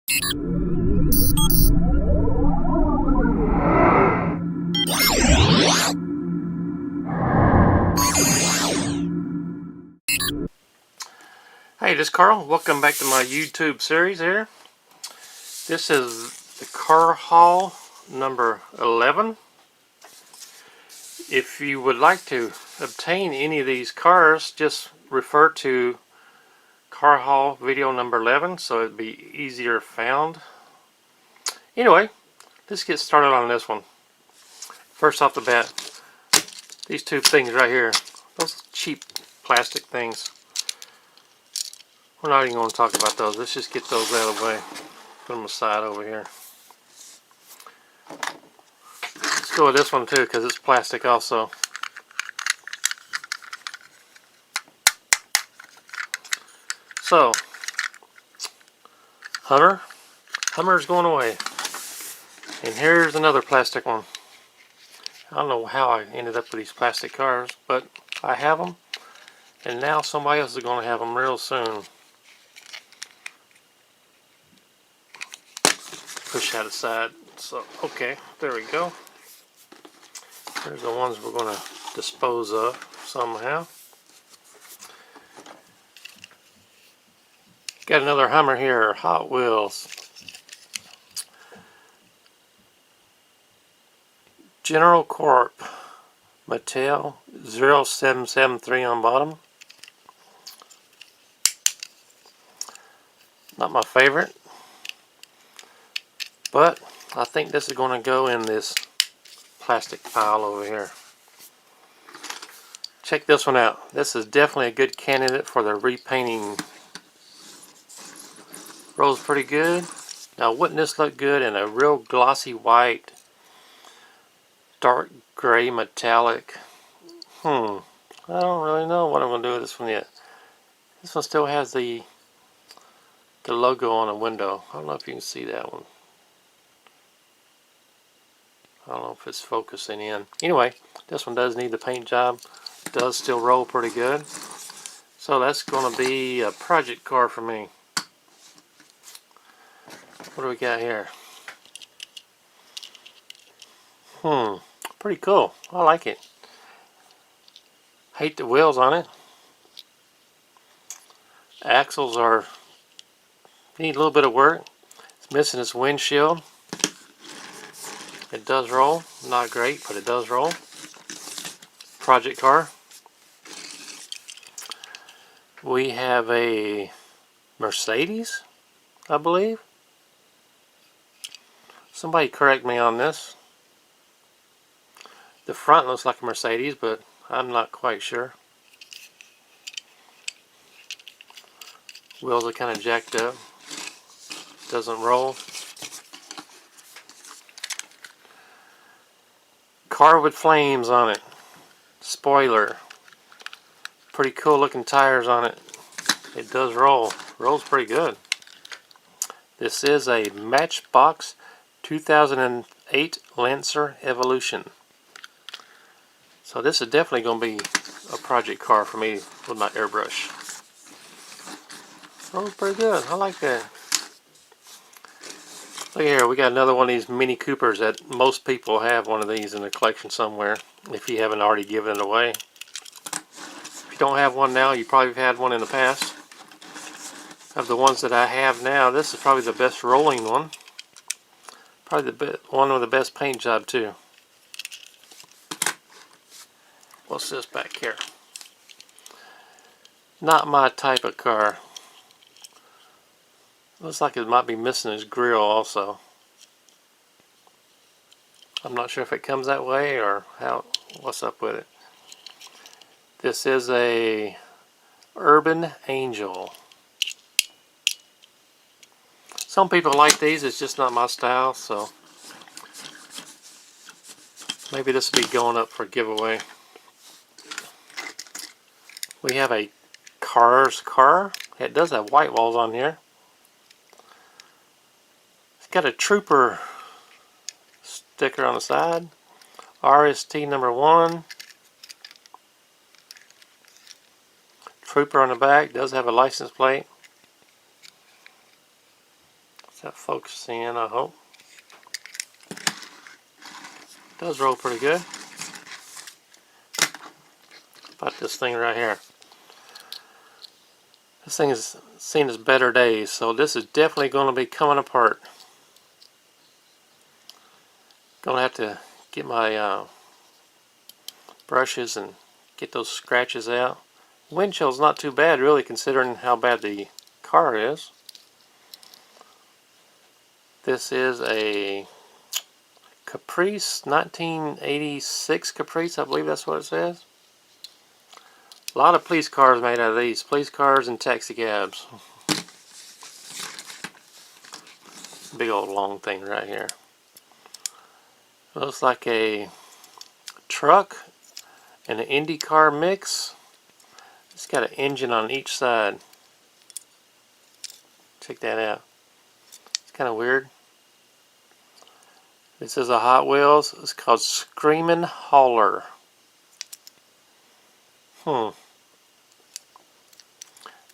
Hey, this is Carl. Welcome back to my YouTube series here. This is the car haul number 11. If you would like to obtain any of these cars, just refer to car haul video number 11 so it'd be easier found. Anyway, let's get started on this one. First off the bat, these two things right here, those cheap plastic things. We're not even going to talk about those. Let's just get those out of the way. Put them aside over here. Let's go with this one too because it's plastic also. So, Hummer's going away. And here's another plastic one. I don't know how I ended up with these plastic cars, but I have them. And now somebody else is going to have them real soon. Push that aside. So, okay, there we go. There's the ones we're going to dispose of somehow. Got another Hummer here, Hot Wheels. General Corp. Mattel 0773 on bottom. Not my favorite. But I think this is going to go in this plastic pile over here. Check this one out. This is definitely a good candidate for the repainting. Rolls pretty good. Now wouldn't this look good in a real glossy white, dark gray metallic? I don't really know what I'm going to do with this one yet. This one still has the logo on the window. I don't know if you can see that one. I don't know if it's focusing in. Anyway, this one does need the paint job. It does still roll pretty good. So that's going to be a project car for me. What do we got here? Pretty cool. I like it. Hate the wheels on it. Axles need a little bit of work. It's missing its windshield. It does roll. Not great, but it does roll. Project car. We have a Mercedes, I believe. Somebody correct me on this. The front looks like a Mercedes, but I'm not quite sure. Wheels are kind of jacked up. Doesn't roll. Car with flames on it. Spoiler. Pretty cool looking tires on it. It does roll. Rolls pretty good. This is a Matchbox 2008 Lancer Evolution. So this is definitely going to be a project car for me with my airbrush. Rolls pretty good. I like that. Look here, we got another one of these Mini Coopers that most people have one of these in their collection somewhere, if you haven't already given it away. If you don't have one now, you probably had one in the past. Of the ones that I have now, this is probably the best rolling one. Probably the one with the best paint job too. What's this back here? Not my type of car. Looks like it might be missing its grill also. I'm not sure if it comes that way or what's up with it. This is a Urban Angel. Some people like these, it's just not my style, so maybe this will be going up for a giveaway. We have a Cars car. It does have white walls on here. It's got a Trooper sticker on the side. RST number 1. Trooper on the back. Does have a license plate. Is that focusing in, I hope? Does roll pretty good. About this thing right here. This thing has seen its better days, so this is definitely going to be coming apart. Gonna have to get my brushes and get those scratches out. Windshield's not too bad, really, considering how bad the car is. This is a Caprice, 1986 Caprice, I believe that's what it says. A lot of police cars made out of these. Police cars and taxi cabs. Big old long thing right here. Looks like a truck and an Indy car mix. It's got an engine on each side. Check that out. It's kind of weird. This is a Hot Wheels. It's called Screamin' Hauler.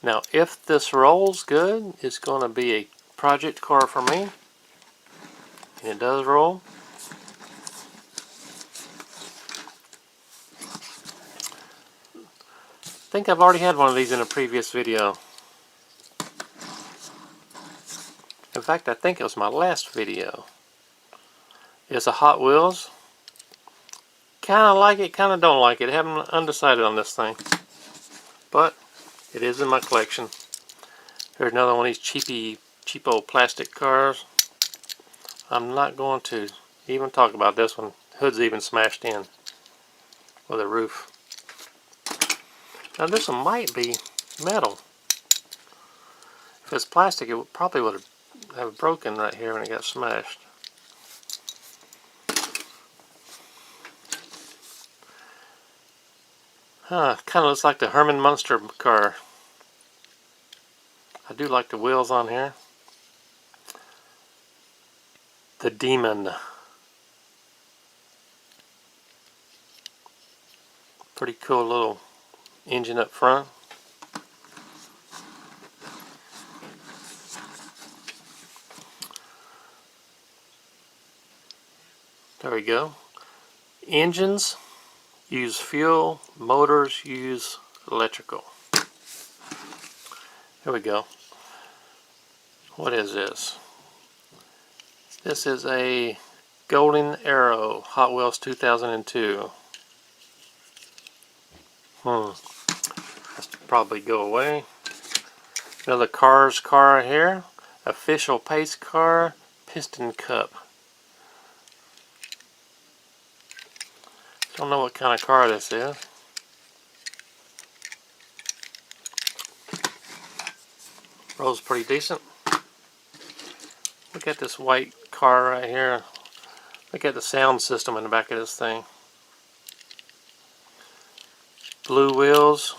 Now, if this rolls good, it's going to be a project car for me. And it does roll. I think I've already had one of these in a previous video. In fact, I think it was my last video. It's a Hot Wheels. Kind of like it, kind of don't like it. Haven't undecided on this thing. But it is in my collection. Here's another one of these cheapo plastic cars. I'm not going to even talk about this one. Hood's even smashed in with a roof. Now this one might be metal. If it's plastic, it probably would have broken right here when it got smashed. Kind of looks like the Herman Munster car. I do like the wheels on here. The Demon. Pretty cool little engine up front. There we go. Engines use fuel, motors use electrical. Here we go. What is this? This is a Golden Arrow Hot Wheels 2002. Has to probably go away. Another Cars car here. Official Pace car, Piston Cup. Don't know what kind of car this is. Rolls pretty decent. Look at this white car right here. Look at the sound system in the back of this thing. Blue wheels.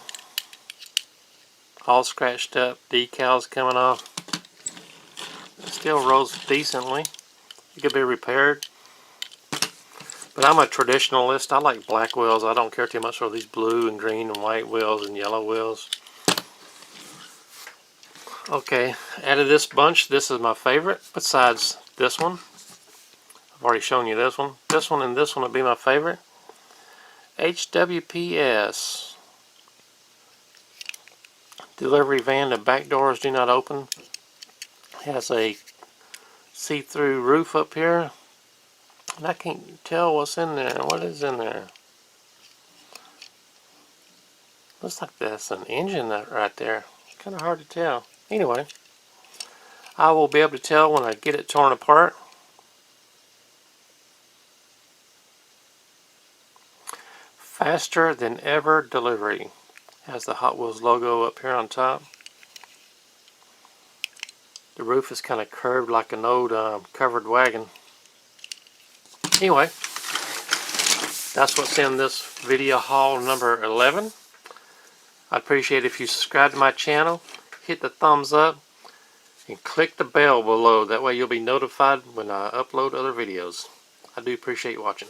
All scratched up. Decals coming off. It still rolls decently. It could be repaired. But I'm a traditionalist. I like black wheels. I don't care too much for these blue and green and white wheels and yellow wheels. Okay, out of this bunch, this is my favorite, besides this one. I've already shown you this one. This one and this one would be my favorite. HWPS. Delivery van, the back doors do not open. Has a see-through roof up here. And I can't tell what's in there. What is in there? Looks like that's an engine right there. Kind of hard to tell. Anyway, I will be able to tell when I get it torn apart. Faster than ever delivery. Has the Hot Wheels logo up here on top. The roof is kind of curved like an old covered wagon. Anyway, that's what's in this video haul number 11. I'd appreciate it if you subscribe to my channel, hit the thumbs up, and click the bell below. That way you'll be notified when I upload other videos. I do appreciate you watching.